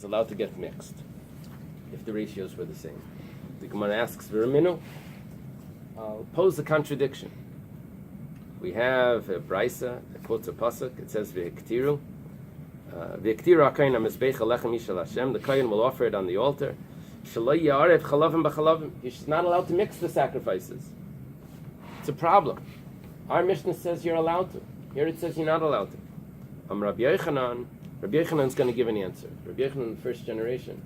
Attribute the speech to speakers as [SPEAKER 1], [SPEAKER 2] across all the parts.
[SPEAKER 1] It's allowed to get mixed if the ratios were the same. The Gemara asks, V'raminu, I'll pose a contradiction. We have a Braisa that quotes a pasuk. It says, V'hektiru. V'hektiru ha'kayin ha'mizbeich ha'lechem yishal Hashem. The kayin will offer it on the altar. Shaloi ya'arev chalavim b'chalavim. He's not allowed to mix the sacrifices. It's a problem. Our Mishnah says you're allowed to. Here it says you're not allowed to. Rabbi Yochanan is going to give an answer. Rabbi Yochanan, the first generation,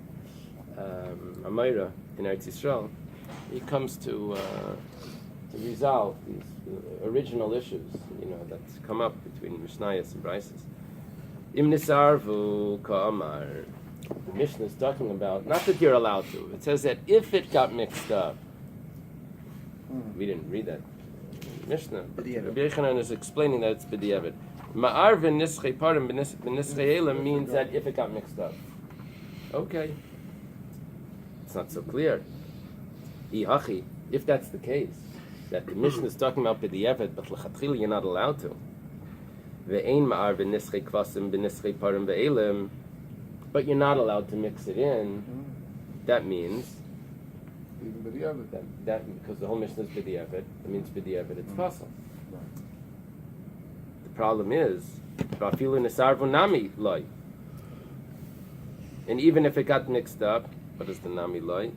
[SPEAKER 1] Amayra in Eretz Yisrael, he comes to resolve these original issues, that's come up between Mishnayos and Braisos. Im nisarvu ka'amar. The Mishnah is talking about not that you're allowed to. It says that if it got mixed up, we didn't read that Mishnah. Rabbi Yochanan is explaining that it's b'diavad. Ma'ar v'nischei parim v'nischei elam means that if it got mixed up. Okay. It's not so clear. Ihachi, if that's the case, that the Mishnah is talking about b'diavad, but l'chatchila you're not allowed to. Ve'ein ma'ar v'nischei kvasim v'nischei parim v'elam, but you're not allowed to mix it in. That means that because the whole Mishnah is b'diavad, that means b'diavad it's possible. The problem is, Rafilu nisarvu nami loy. And even if it got mixed up, what is the nami loy?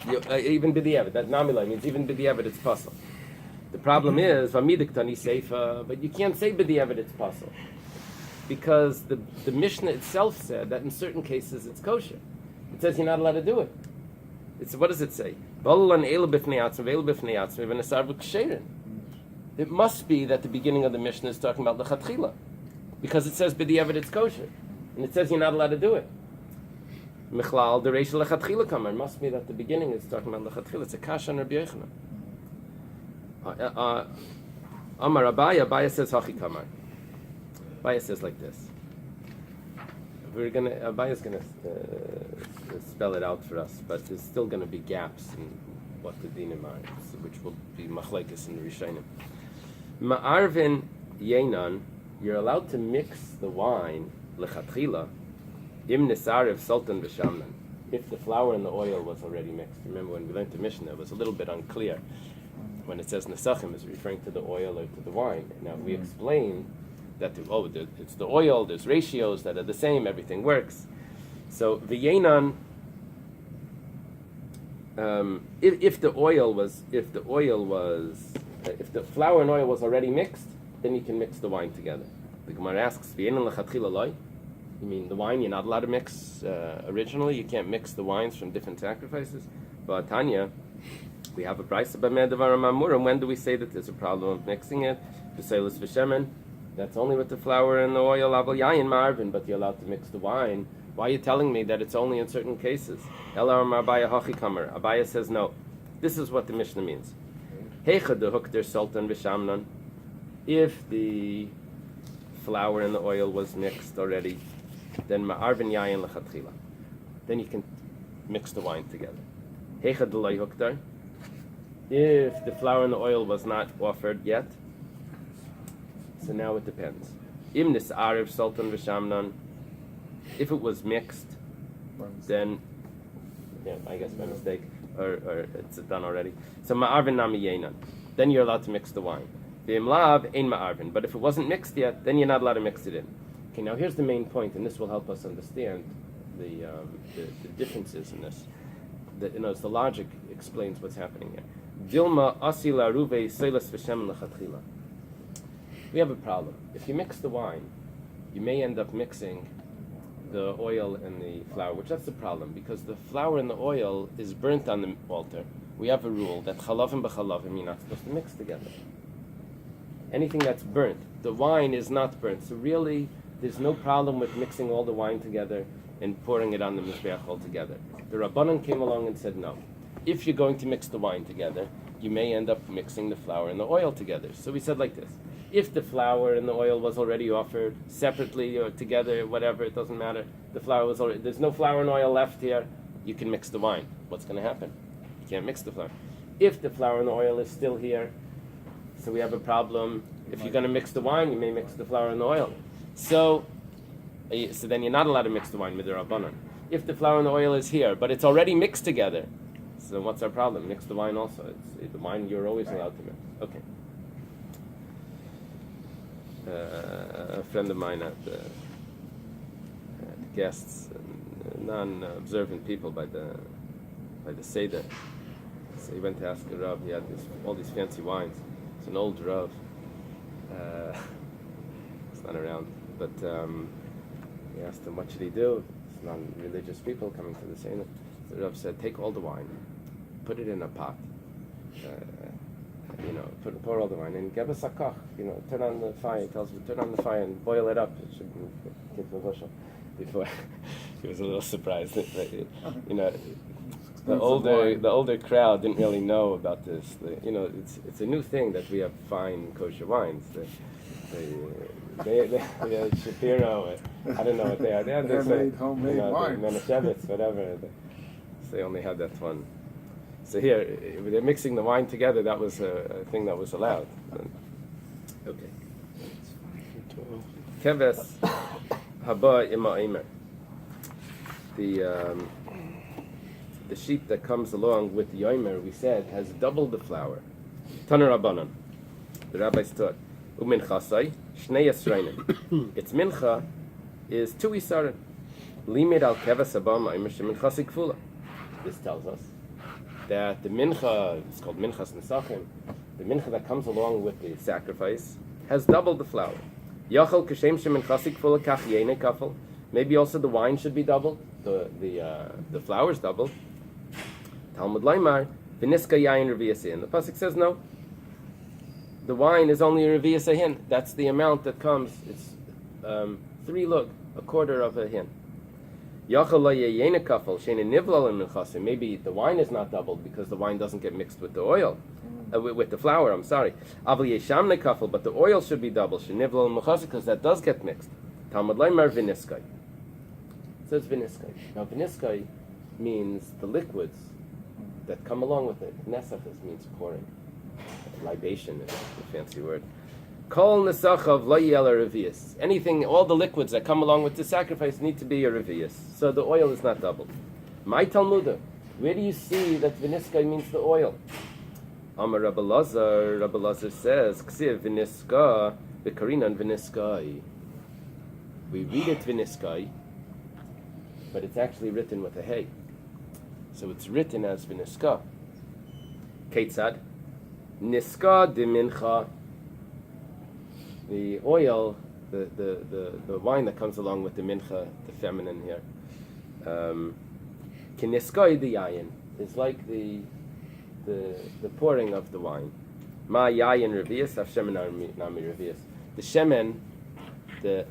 [SPEAKER 1] Even b'diavad, that nami loy means even b'diavad it's possible. The problem is, v'amidiktani seifa, but you can't say b'diavad it's possible. Because the Mishnah itself said that in certain cases it's kosher. It says you're not allowed to do it. What does it say? It must be that the beginning of the Mishnah is talking about lechatchila, because it says b'diavad it's kosher, and it says you're not allowed to do it. Michlal the reisha lechatchila kamar. It must be that the beginning is talking about lechatchila. It's a kasha on Rabbi Yochanan. Amar Abaya says hachi kamar. Bais says like this. Rabbi is gonna spell it out for us, but there's still going to be gaps in what the dinim are, which will be machlekes in the Rishonim. Ma'arvin yenan, you're allowed to mix the wine lechatchila im nisarev sultan v'shamnan, if the flour and the oil was already mixed. Remember when we learned the Mishnah, it was a little bit unclear. When it says nesachim, is referring to the oil or to the wine. Now we explain that it's the oil, there's ratios that are the same, everything works. So v'yenan, if the flour and oil was already mixed, then you can mix the wine together. The Gemara asks, v'yenan lechatchila loy? You mean the wine you're not allowed to mix originally? You can't mix the wines from different sacrifices? But Tanya, we have a Braisa b'medavar mamur, and when do we say that there's a problem of mixing it? V'seilis v'shemen. That's only with the flour and the oil, aval yayin marvin, but you're allowed to mix the wine. Why are you telling me that it's only in certain cases? Elar Abaya hachi kamar. Abaya says no. This is what the Mishnah means. Heicha de hukter sultan v'shamnan. If the flour and the oil was mixed already, then ma'arvin yayin lechatchila. Then you can mix the wine together. Heicha de loy hukter. If the flour and the oil was not offered yet, so now it depends. Im nis'arev sultan v'shamnan. If it was mixed, then, I guess by mistake, or it's done already. So ma'arvin nami yenan. Then you're allowed to mix the wine. V'im lav ein ma'arvin. But if it wasn't mixed yet, then you're not allowed to mix it in. Okay, now here's the main point, and this will help us understand the differences in this. The logic explains what's happening here. Dilma asila ruve seilas v'shem lechatchila. We have a problem. If you mix the wine, you may end up mixing the oil and the flour, which that's the problem, because the flour and the oil is burnt on the altar. We have a rule that chalavim b'chalavim you're not supposed to mix together. Anything that's burnt, the wine is not burnt. So really, there's no problem with mixing all the wine together and pouring it on the mizbeach altogether. The Rabbanan came along and said no. If you're going to mix the wine together, you may end up mixing the flour and the oil together. So we said like this. If the flour and the oil was already offered separately or together, whatever, it doesn't matter. The flour was already, there's no flour and oil left here, you can mix the wine. What's going to happen? You can't mix the flour. If the flour and the oil is still here, so we have a problem. If you're going to mix the wine, you may mix the flour and the oil. So then you're not allowed to mix the wine with the Rabbanan. If the flour and the oil is here, but it's already mixed together, so what's our problem? Mix the wine also. It's the wine you're always allowed to mix. Okay. A friend of mine at the guests, non-observant people by the Seder. So he went to ask a Rav. He had all these fancy wines. It's an old Rav. It's not around, but he asked him what should he do. It's non-religious people coming to the Seder. So the Rav said, take all the wine, put it in a pot. Pour all the wine and give us a koch. Turn on the fire. He tells me turn on the fire and boil it up. It should get the bushel. Before he was a little surprised. The older crowd didn't really know about this. It's a new thing that we have fine kosher wines. They Shapiro. I don't know what they are. They have this
[SPEAKER 2] homemade wine.
[SPEAKER 1] Menachem, whatever. So they only had that one. So here, they're mixing the wine together. That was a thing that was allowed. Okay. Keves haba ima imer. The sheep that comes along with the yomer, we said, has double the flour. Taner Rabbanan. The rabbis taught. Uminchasai shnei yisraelim. Its mincha is 2 isarim. Limit al keves haba ima imer sheminchasi kfula. This tells us that the mincha, it's called minchas nesachim, the mincha that comes along with the sacrifice has doubled the flour. Yachal kashem sheminchasik kfula kach yene kafel. Maybe also the wine should be doubled. The flour's doubled. Talmud Laimar v'niska yain reviyaseh. And the pasuk says no. The wine is only a reviyaseh hin. That's the amount that comes. It's 3 lug, a quarter of a hin. Maybe the wine is not doubled because the wine doesn't get mixed with the oil, with the flour. I'm sorry. But the oil should be doubled because that does get mixed. Talmud Laimar v'niskai. It says v'niskai. Now v'niskai means the liquids that come along with it. Nesachas means pouring. Libation is a fancy word. Kol nesachav lo yel revius. Anything, all the liquids that come along with the sacrifice need to be a revius. So the oil is not doubled. My Talmudah, where do you see that v'niskai means the oil? Amar Rabbi Lazar says, Ksiv v'niska v'karinan v'niskai. We read it v'niskai, but it's actually written with a hey. So it's written as v'niska. Keitzad niska de mincha. The oil, the wine that comes along with the mincha, the feminine here, kiniskai the yayin is like the pouring of the wine. Ma yayin revius, af shemen nami revius. The shemen, the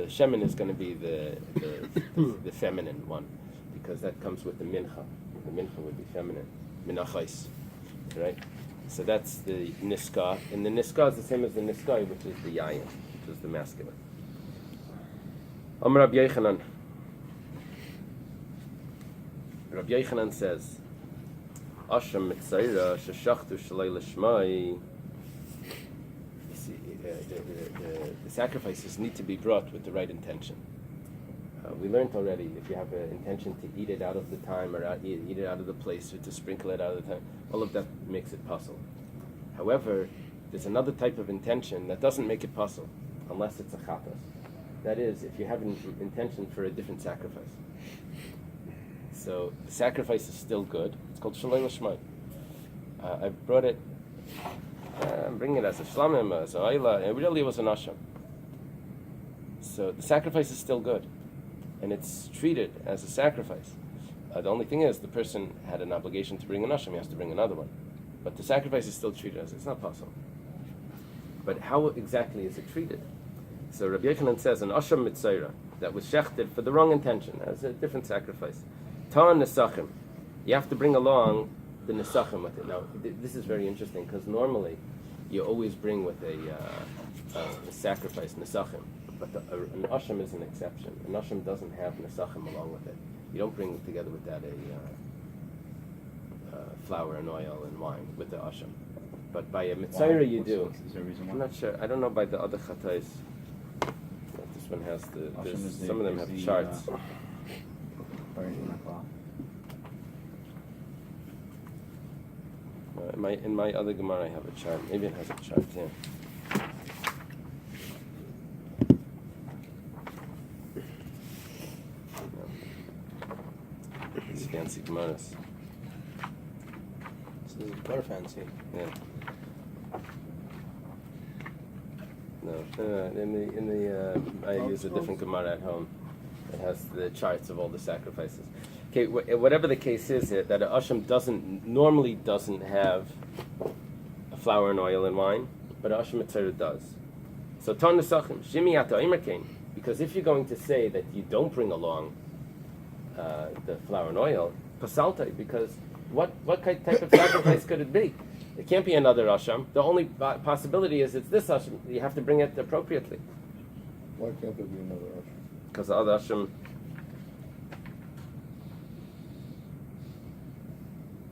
[SPEAKER 1] shemen is going to be the feminine one because that comes with the mincha. The mincha would be feminine, menachos, right? So that's the niska, and the niska is the same as the niskai, which is the yayin, which is the masculine. Rabbi Yochanan. Rabbi Yochanan says, "Asham mitzayra sheshachtu shalei lishmai." The sacrifices need to be brought with the right intention. We learned already, if you have an intention to eat it out of the time or eat it out of the place or to sprinkle it out of the time, all of that makes it possible. However, there's another type of intention that doesn't make it possible unless it's a chatas. That is, if you have an intention for a different sacrifice. So the sacrifice is still good. It's called shalei l'shmai. I brought it, I'm bringing it as a shlamim, as a Eily. It really was an asham. So the sacrifice is still good. And it's treated as a sacrifice. The only thing is, the person had an obligation to bring an asham, he has to bring another one. But the sacrifice is still treated as it's not possible. But how exactly is it treated? So Rabbi Yochanan says, an asham mitzayra, that was shechted for the wrong intention, as a different sacrifice. Ta'an nesachim. You have to bring along the nesachim with it. Now, this is very interesting, because normally, you always bring with a sacrifice nesachim. But an asham is an exception. An asham doesn't have nesachim along with it. You don't bring together with that flour and oil and wine with the asham. But by a mitzvah you do.
[SPEAKER 2] Is there a reason why?
[SPEAKER 1] I'm not sure. I don't know by the other chatais. This one has some of them have charts. In my other Gemara I have a chart. Maybe it has a chart, yeah. These fancy Gemaras.
[SPEAKER 3] This is very fancy.
[SPEAKER 1] Yeah. No, I use a different Gemara at home. It has the charts of all the sacrifices. Okay, whatever the case is, that an asham normally doesn't have a flour and oil and wine, but an asham mitzvah does. So ton nesachim shimi ata imerkein, because if you're going to say that you don't bring along the flour and oil, pasalta, because what type of sacrifice could it be? It can't be another asham. The only possibility is it's this asham. You have to bring it appropriately.
[SPEAKER 4] Why can't there be another asham?
[SPEAKER 1] Because the other asham.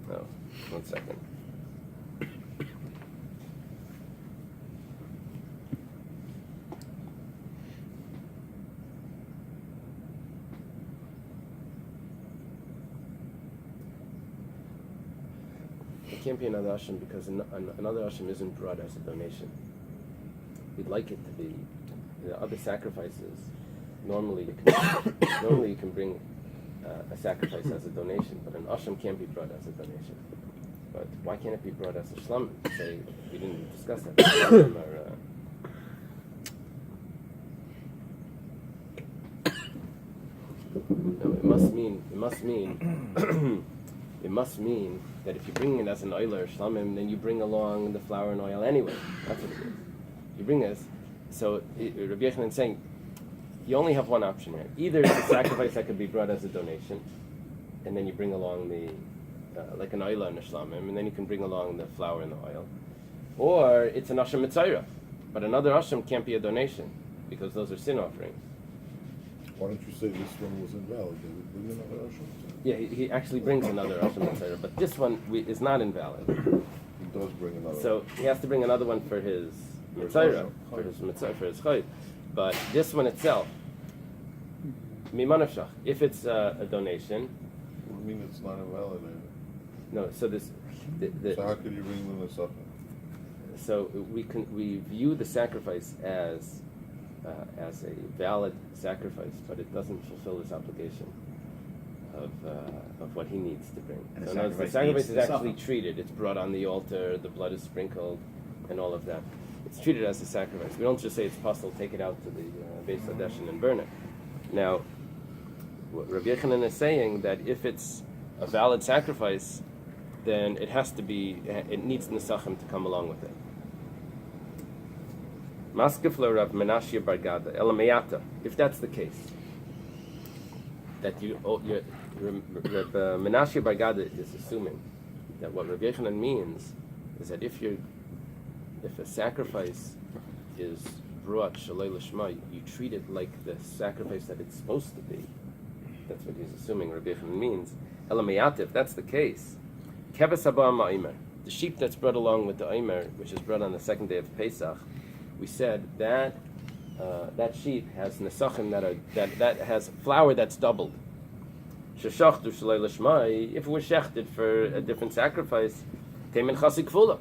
[SPEAKER 1] No, 1 second. It can't be another asham because another asham isn't brought as a donation. We'd like it to be. The other sacrifices, normally you can bring a sacrifice as a donation, but an asham can't be brought as a donation. But why can't it be brought as a shlam? Say we didn't discuss that. No, it must mean. It must mean that if you bring it as an oil or shlamim, then you bring along the flour and oil anyway. That's what it is. You bring this. So Rabbi Yochanan is saying you only have one option here. Either it's a sacrifice that could be brought as a donation, and then you bring along the like an oil and a shlamim, and then you can bring along the flour and the oil, or it's an asham mitzayra, but another asham can't be a donation because those are sin offerings.
[SPEAKER 4] Why don't you say this one was invalid? Did we bring another asham?
[SPEAKER 1] Yeah, he actually brings another asham mitzayra, but this one is not invalid.
[SPEAKER 4] He does bring another.
[SPEAKER 1] So he has to bring another one for his mitzayra, for his mitzayra, for his chayv. But this one itself, mimanavshach, if it's a donation.
[SPEAKER 4] What do you mean it's not invalid?
[SPEAKER 1] No, so this.
[SPEAKER 4] So how could you bring them this up?
[SPEAKER 1] So we view the sacrifice as a valid sacrifice, but it doesn't fulfill this obligation of what he needs to bring.
[SPEAKER 2] And
[SPEAKER 1] so
[SPEAKER 2] the
[SPEAKER 1] sacrifice is actually
[SPEAKER 2] suffer.
[SPEAKER 1] treated. It's brought on the altar. The blood is sprinkled, and all of that. It's treated as a sacrifice. We don't just say it's possible. Take it out to the Bais Hadeshin and burn it. Now, what Rabbi Yochanan is saying that if it's a valid sacrifice, then it has to be. It needs nesachim to come along with it. Maskefla Rav Menachos Bargada Elamayata. If that's the case, that Rav Menachos Bargada is assuming that what Rav Yochanan means is that if a sacrifice is brought shalei l'shma, you treat it like the sacrifice that it's supposed to be. That's what he's assuming Rav Yochanan means. Elamayata. If that's the case, Kevas haba ma'omer, the sheep that's brought along with the omer, which is brought on the second day of Pesach. We said that that sheep has nesachim that has flour that's doubled. Sheshachtu shalei l'shmai. If it was shechted for a different sacrifice, temin chasik kfula.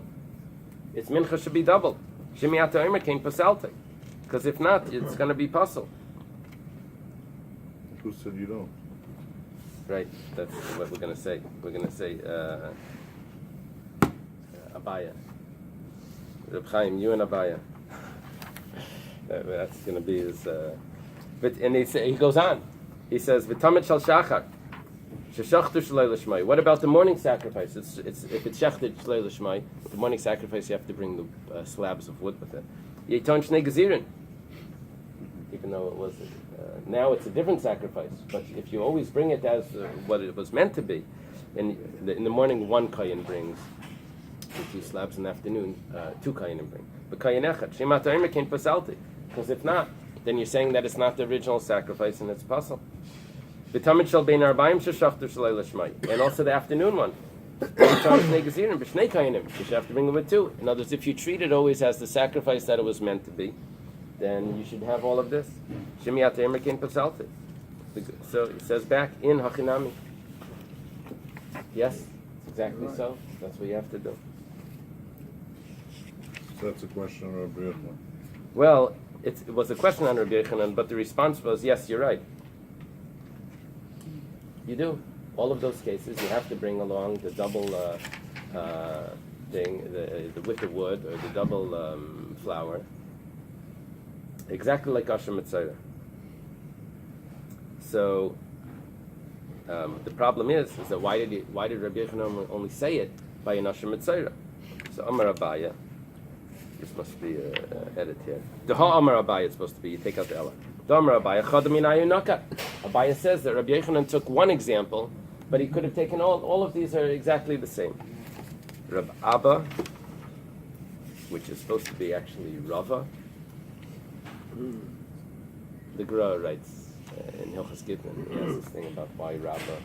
[SPEAKER 1] Its mincha should be doubled. Shemiat ha'omer came pasalte, because if not, it's going to be puzzle.
[SPEAKER 4] Who said you don't?
[SPEAKER 1] Right. That's what we're going to say. We're going to say Abaya. Reb Chaim, you and Abaya. That's going to be his. And he goes on. He says, "V'tamid shal shachar, sheshachtu shalei l'shmai." What about the morning sacrifice? If it's shechted shalei l'shmai, the morning sacrifice you have to bring the slabs of wood with it. Yiton shnei gezirin. Even though it was now it's a different sacrifice, but if you always bring it as what it was meant to be, in the morning one kayin brings. 2 slabs in the afternoon, 2 kayanim bring. But kayin echad, shemat ha'omer kain pasalti. Because if not, then you're saying that it's not the original sacrifice and it's puzzle. V'tamid shel bein arba'im sheshachtu shalei l'shmai. And also the afternoon one. You should have to bring it with two. In other words, if you treat it always as the sacrifice that it was meant to be, then you should have all of this. So it says back in Hachinami. Yes, it's exactly so. That's what you have to do.
[SPEAKER 4] So that's a question of Rabbi Yochanan.
[SPEAKER 1] Well, it was a question on Rabbi Yochanan, but the response was, yes, you're right. You do. All of those cases, you have to bring along the double thing, the with the wood, or the double flour. Exactly like Asher Mitzayra. So, the problem is that why did Rabbi Yochanan only say it by an Asher Mitzayra? So Amar Abaya, this must be edit here. The Ha Amar Abaya is supposed to be, you take out the Ella. The Amar Abaya, Chadamin Ayunaka. Abaya says that Rabbi Yochanan took one example, but he could have taken all of these are exactly the same. Rab Abba, which is supposed to be actually Rava. The Gra writes in Hilchas Gittin, he has this thing about why Rava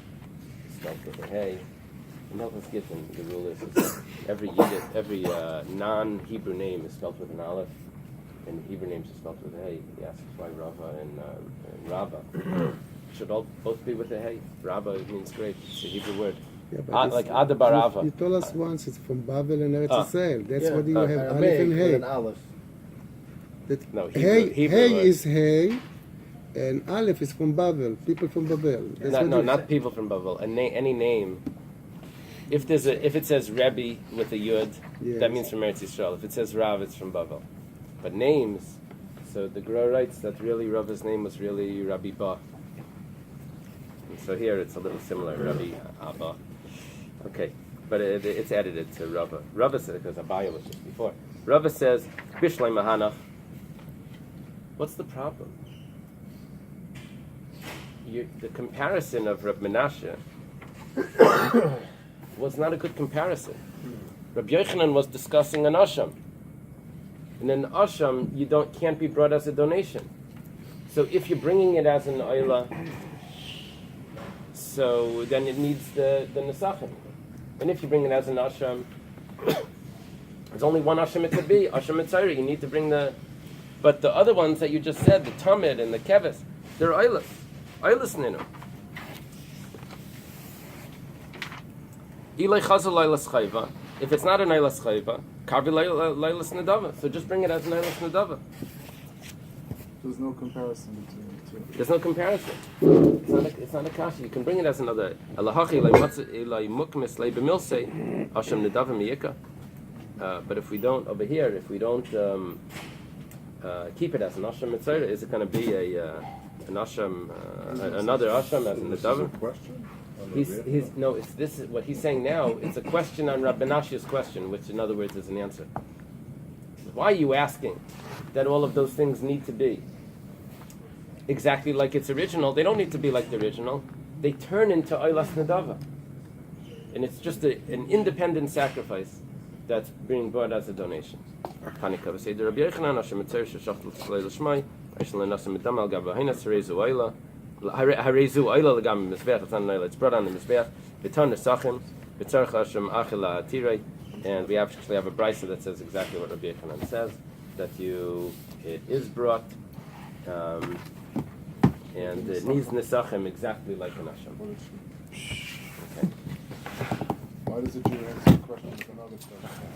[SPEAKER 1] is spelled with a hey. In Hilchas Gittin, the rule is that every non-Hebrew name is spelled with an aleph, and Hebrew names are spelled with a hey. He asks why Rava and Rava should both be with a hey. Rava means great. It's a Hebrew word.
[SPEAKER 2] Yeah,
[SPEAKER 1] like Adabarava.
[SPEAKER 2] You told us once it's from Babel and Eretz Yisrael. That's what you have Aleph and
[SPEAKER 3] With
[SPEAKER 2] Hey.
[SPEAKER 3] an aleph.
[SPEAKER 1] No,
[SPEAKER 2] Hey
[SPEAKER 1] Hebrew
[SPEAKER 2] is Hey, and Aleph is from Babel. People from Babel. That's
[SPEAKER 1] not people from Babel. Any name. If it says Rebbe with a Yud,
[SPEAKER 2] Yes.
[SPEAKER 1] that means from Eretz Yisrael. If it says Rav, it's from Babel. But names, so the Gra writes that really Rava's name was really Rabbi Ba. And so here it's a little similar, Rabbi Abba. Okay, but it's edited to Rava. Rava says, because Abaya was just before. Rava says, Bishlei Mahanach. What's the problem? The comparison of Reb Menachem was not a good comparison. Rabbi Yochanan was discussing an asham, and an asham can't be brought as a donation. So if you're bringing it as an oila, so then it needs the nesachim. And if you bring it as an asham, there's only one asham it could be, asham mitzayri. You need to bring but the other ones that you just said, the tamid and the kevis, they're oilas ninu. Eily chazal leilas chayva. If it's not an eilas chayva, karvi leilas nedava. So just bring it as an eilas nedava.
[SPEAKER 3] There's no comparison between the two.
[SPEAKER 1] There's no comparison. It's not a kasha. You can bring it as another. Alahachi lei mukmis lei b'milsei asham nedava miyika. But if we don't over here, if we don't keep it as an asham mitzayra, is it going to be an asham, another asham as in the nedava?
[SPEAKER 4] Question?
[SPEAKER 1] It's this is what he's saying now. It's a question on Rabbi Menachem's question, which in other words is an answer. Why are you asking that all of those things need to be exactly like its original? They don't need to be like the original. They turn into Eilas Nedava. And it's just an independent sacrifice that's being brought as a donation. Hanika say the Rabbi Yochanan Hashem Mitzer Shachtel Tzlei L'Shmai Aishel Lenasem Midam Al Gav Ha'inas Harezu Eila Harezu Eila L'Gam Mizbeach It's on Eila. It's brought on the Mizbeach. V'Tan Nesachim V'Tzarech Hashem Achila Atirei. And we actually have a brisa that says exactly what Rabbi Yochanan says, that it is brought, and it needs nesachim exactly like an asham.
[SPEAKER 3] Why does the Jew answer the question with another question?